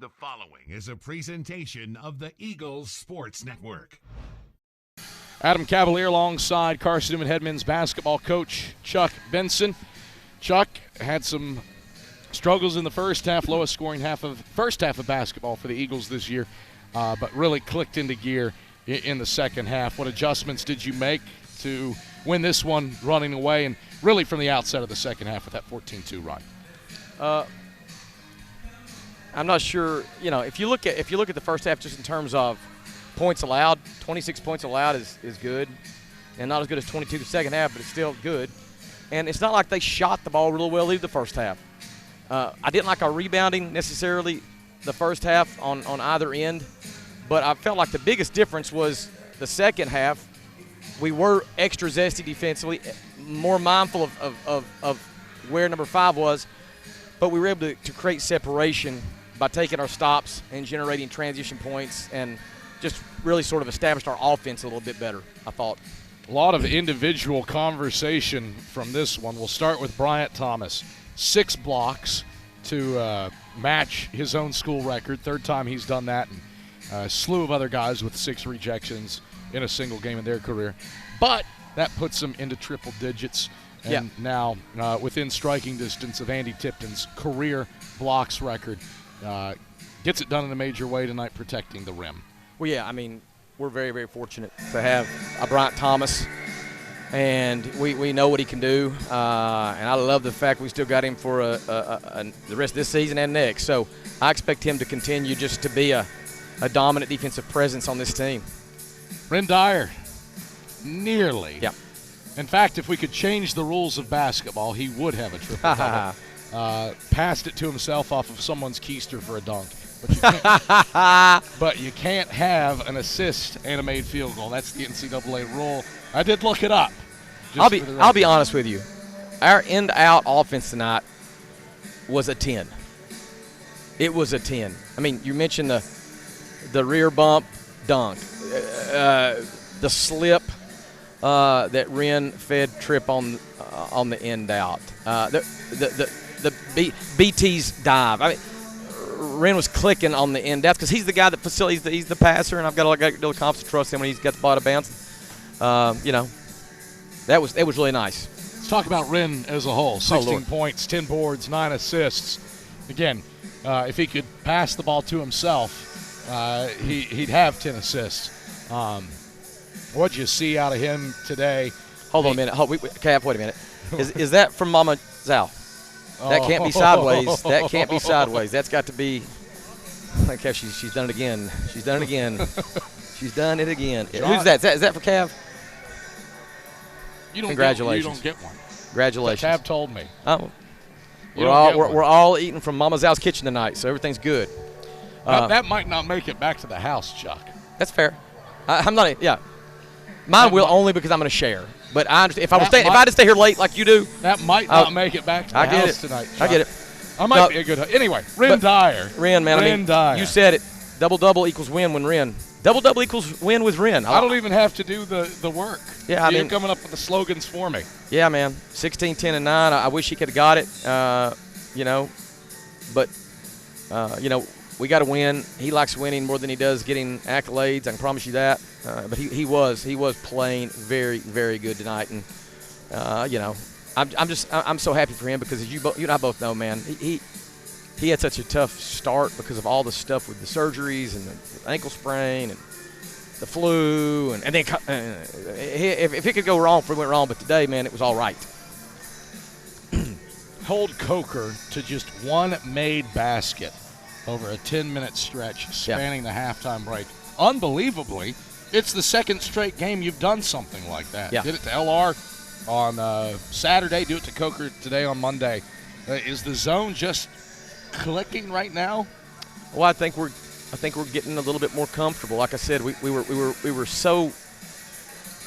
The following is a presentation of the Eagles Sports Network. Adam Cavalier alongside Carson-Newman head men's basketball coach Chuck Benson. Chuck had some struggles in the first half, lowest scoring first half of basketball for the Eagles this year, but really clicked into gear in the second half. What adjustments did you make to win this one running away and really from the outset of the second half with that 14-2 run? I'm not sure. You know, if you look at the first half just in terms of points allowed, 26 points allowed is good, and not as good as 22 the second half, but it's still good. And it's not like they shot the ball really well either the first half. I didn't like our rebounding necessarily the first half on either end, but I felt like the biggest difference was the second half. We were extra zesty defensively, more mindful of where number 5 was, but we were able to create separation by taking our stops and generating transition points and just really sort of established our offense a little bit better, I thought. A lot of individual conversation from this one. We'll start with Bryant Thomas. 6 blocks to match his own school record. Third time he's done that. And a slew of other guys with 6 rejections in a single game in their career. But that puts him into triple digits. And now within striking distance of Andy Tipton's career blocks record. Gets it done in a major way tonight, protecting the rim. Well, yeah, I mean, we're very, very fortunate to have a Bryant Thomas, and we know what he can do. And I love the fact we still got him for the rest of this season and next. So I expect him to continue just to be a dominant defensive presence on this team. Ren Dyer, nearly. Yeah. In fact, if we could change the rules of basketball, he would have a triple-double. Passed it to himself off of someone's keister for a dunk. But you can't have an assist and a made field goal. That's the NCAA rule. I did look it up. I'll be honest with you. Our end-out offense tonight was a 10. It was a 10. I mean, you mentioned the rear bump dunk, the slip that Ren fed Tripp on the end out, the BT's dive. I mean, Ren was clicking on the end out because he's the guy that facilitates. He's the passer, and I've got to deal with confidence to trust him when he's got the ball to bounce. You know, that was really nice. Let's talk about Ren as a whole. 16 points, 10 boards, 9 assists. Again, if he could pass the ball to himself, he'd have 10 assists. What'd you see out of him today? Hold on a minute. Cav, wait a minute. Is that from Mama Zal? That can't be sideways. That can't be sideways. That's got to be. Cav, she's done it again. She's done it again. She's done it again. Who's that? Is that for Cav? Congratulations. You don't get one. Congratulations. Cav told me. Oh. We're all eating from Mama Zal's kitchen tonight, so everything's good. That might not make it back to the house, Chuck. That's fair. I'm not. Yeah. Mine will only because I'm going to share. But I understand. If I had to stay here late like you do, that might not make it back to the house tonight, Chuck. I get it. I might be a good. Anyway, Ren Dyer. Ren, man. Ren Dyer. You said it. Double equals win when Ren. Double equals win with Ren. I don't even have to do the work. Yeah, You're coming up with the slogans for me. Yeah, man. 16, 10, and 9. I wish he could have got it. You know, but you know, we got to win. He likes winning more than he does getting accolades. I can promise you that. But he was playing very, very good tonight, and you know, I'm so happy for him because as you and I both know, man, he had such a tough start because of all the stuff with the surgeries and the ankle sprain and the flu, and then if it could go wrong, it went wrong. But today, man, it was all right. Hold Coker to just one made basket over a 10-minute stretch spanning the halftime break. Unbelievably, it's the second straight game you've done something like that. Yeah. Did it to LR on Saturday, do it to Coker today on Monday. Is the zone just clicking right now? Well, I think we're getting a little bit more comfortable. Like I said, we were so.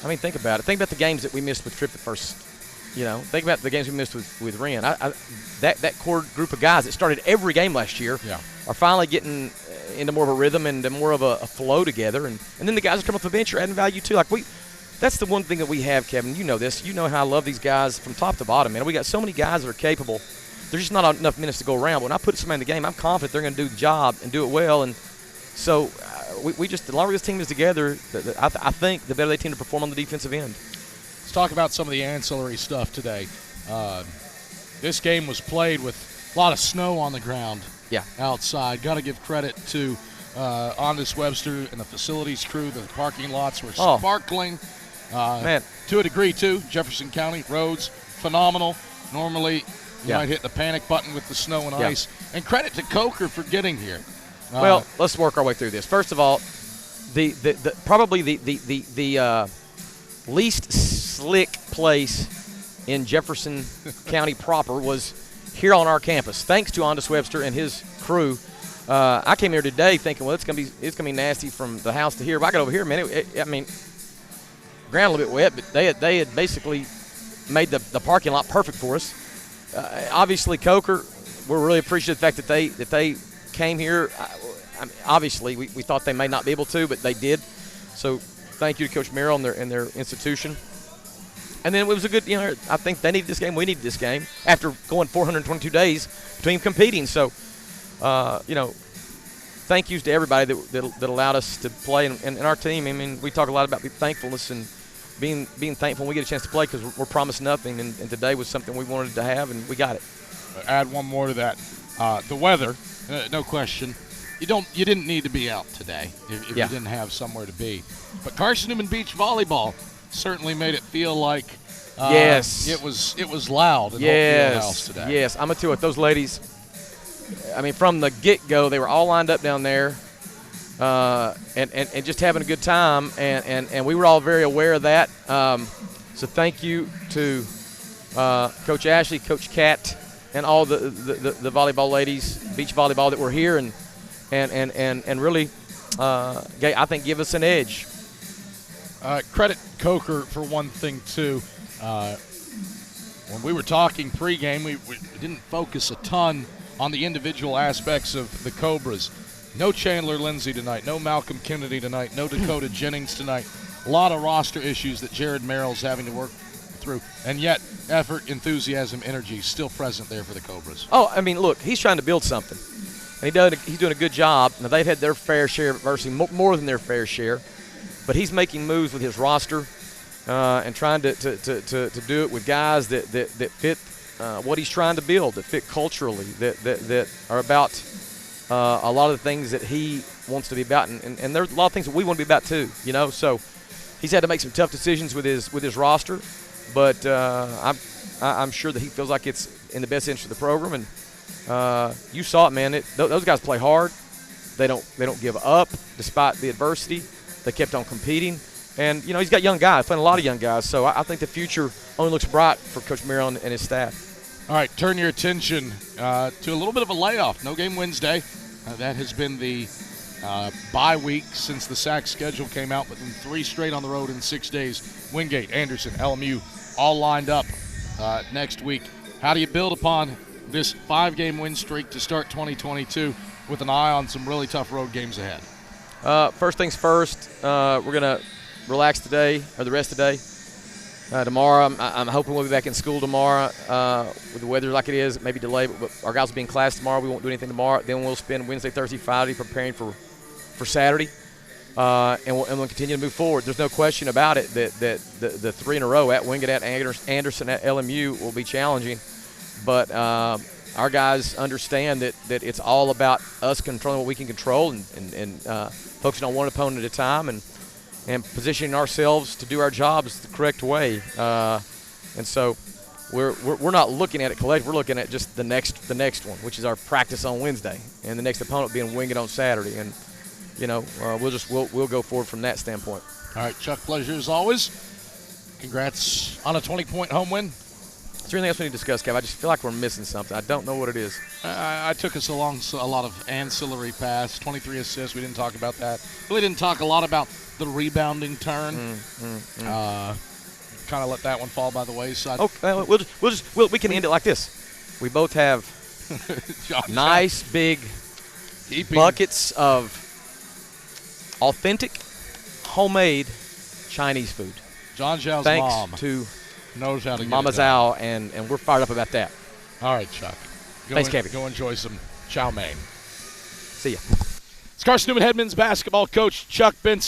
I mean, think about it. Think about the games that we missed with Tripp at first. You know, think about the games we missed with Ren. That core group of guys that started every game last year are finally getting into more of a rhythm and more of a flow together. And then the guys that come off the bench are adding value too. That's the one thing that we have, Kevin. You know this. You know how I love these guys from top to bottom, man. We got so many guys that are capable there's just not enough minutes to go around. But when I put somebody in the game, I'm confident they're going to do the job and do it well. And so we just, the longer this team is together, I think the better they team to perform on the defensive end. Let's talk about some of the ancillary stuff today. This game was played with a lot of snow on the ground outside. Got to give credit to Andis Webster and the facilities crew. The parking lots were sparkling. Man. To a degree, too. Jefferson County roads, phenomenal. Normally, you might hit the panic button with the snow and ice. And credit to Coker for getting here. Well, let's work our way through this. First of all, probably the least slick place in Jefferson County proper was here on our campus. Thanks to Andis Webster and his crew. I came here today thinking, well, it's gonna be nasty from the house to here. But I got over here, man. I mean, ground a little bit wet, but they had basically made the parking lot perfect for us. Obviously, Coker, we're really appreciative of the fact that they came here. I mean, obviously, we thought they may not be able to, but they did. So thank you to Coach Merrill and their institution. And then it was a good, I think they needed this game. We needed this game after going 422 days between competing. So, thank yous to everybody that allowed us to play and our team. I mean, we talk a lot about thankfulness and being thankful when we get a chance to play because we're promised nothing. And today was something we wanted to have, and we got it. Add one more to that. The weather, no question. You didn't need to be out today if you didn't have somewhere to be. But Carson-Newman Beach volleyball certainly made it feel like it was loud in Hope Fieldhouse today. Yes, I'm going to tell you what, those ladies, I mean, from the get-go, they were all lined up down there and just having a good time, and we were all very aware of that. So thank you to Coach Ashley, Coach Kat, and all the volleyball ladies, beach volleyball that were here and really, I think, give us an edge. Credit Coker for one thing, too. When we were talking pregame, we didn't focus a ton on the individual aspects of the Cobras. No Chandler Lindsay tonight, no Malcolm Kennedy tonight, no Dakota Jennings tonight. A lot of roster issues that Jared Merrill's having to work through, and yet effort, enthusiasm, energy still present there for the Cobras. Oh, I mean, look, he's trying to build something. And he's doing a good job. Now, they've had their fair share of adversity, more than their fair share. But he's making moves with his roster and trying to do it with guys that fit what he's trying to build, that fit culturally, that are about a lot of the things that he wants to be about. And there's a lot of things that we want to be about too, So he's had to make some tough decisions with his roster. But I'm sure that he feels like it's in the best interest of the program. And you saw it, man. Those guys play hard. They don't give up despite the adversity. They kept on competing. And, he's got young guys, playing a lot of young guys. So I think the future only looks bright for Coach Merrill and his staff. All right, turn your attention to a little bit of a layoff. No game Wednesday. That has been the bye week since the SAC schedule came out, but then 3 straight on the road in 6 days. Wingate, Anderson, LMU, all lined up next week. How do you build upon this 5-game win streak to start 2022 with an eye on some really tough road games ahead? First things first, we're going to relax today, or the rest of the day. Tomorrow, I'm hoping we'll be back in school tomorrow with the weather like it is. It may be delayed, but our guys will be in class tomorrow. We won't do anything tomorrow. Then we'll spend Wednesday, Thursday, Friday preparing for Saturday, and we'll continue to move forward. There's no question about it that the 3 in a row at Wingate, at Anderson, at LMU will be challenging. But our guys understand that it's all about us controlling what we can control and focusing on one opponent at a time and positioning ourselves to do our jobs the correct way. And so we're not looking at it collectively. We're looking at just the next one, which is our practice on Wednesday, and the next opponent being Wingate on Saturday. And we'll go forward from that standpoint. All right, Chuck, pleasure as always. Congrats on a 20-point home win. Is there anything else we need to discuss, Kev? I just feel like we're missing something. I don't know what it is. I took us along a lot of ancillary pass, 23 assists. We didn't talk about that. Really didn't talk a lot about the rebounding turn. Kind of let that one fall by the wayside. Okay, we can end it like this. We both have nice big buckets of authentic, homemade Chinese food. John Zhao's Thanks mom to knows how to get Mama it done. Zhao, and we're fired up about that. All right, Chuck. Thanks, Cappy. Go enjoy some chow mein. See ya. It's Carson-Newman head men's basketball coach Chuck Benson.